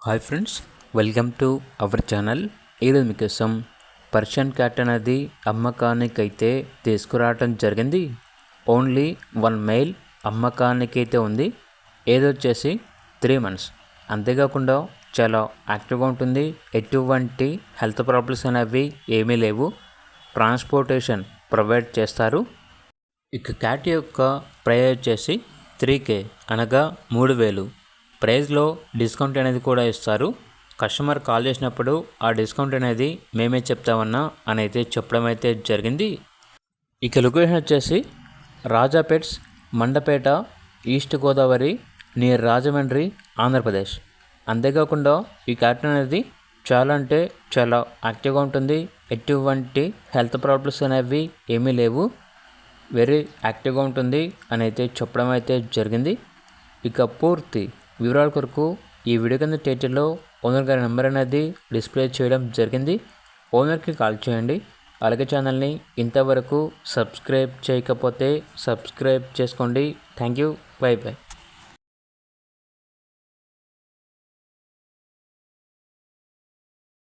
Hi friends, welcome to our channel. ఈరోజు మీకోసం Persian cat అనేది అమ్మకానికైతే తీసుకురావటం జరిగింది. ఓన్లీ 1 మెయిల్ అమ్మకానికైతే ఉంది. ఏదో వచ్చేసి 3 months. అంతేకాకుండా చాలా యాక్టివ్గా ఉంటుంది. ఎటువంటి హెల్త్ ప్రాబ్లమ్స్ అనేవి ఏమీ లేవు. ట్రాన్స్పోర్టేషన్ ప్రొవైడ్ చేస్తారు. ఇక క్యాట్ యొక్క ప్రైస్ వచ్చేసి 3K అనగా 3,000. ప్రైస్లో డిస్కౌంట్ అనేది కూడా ఇస్తారు. కస్టమర్ కాల్ చేసినప్పుడు ఆ డిస్కౌంట్ అనేది మేమే చెప్తామన్నా అని అయితే చెప్పడం అయితే జరిగింది. ఇక లొకేషన్ వచ్చేసి Raja pets, Mandapeta, east Godavari, near Rajahmundry, Andhra Pradesh. అంతేకాకుండా ఈ క్యాట్ అనేది చాలా అంటే చాలా యాక్టివ్గా ఉంటుంది. ఎటువంటి హెల్త్ ప్రాబ్లమ్స్ అనేవి ఏమీ లేవు. వెరీ యాక్టివ్గా ఉంటుంది అని అయితే చెప్పడం అయితే జరిగింది. ఇక పూర్తి వివరాల కొరకు ఈ వీడియో కింద టైటిల్లో ఓనర్ గారి నెంబర్ అనేది డిస్ప్లే చేయడం జరిగింది. ఓనర్కి కాల్ చేయండి. అలాగే ఛానల్ని ఇంతవరకు సబ్స్క్రైబ్ చేయకపోతే సబ్స్క్రైబ్ చేసుకోండి. Thank you. By by.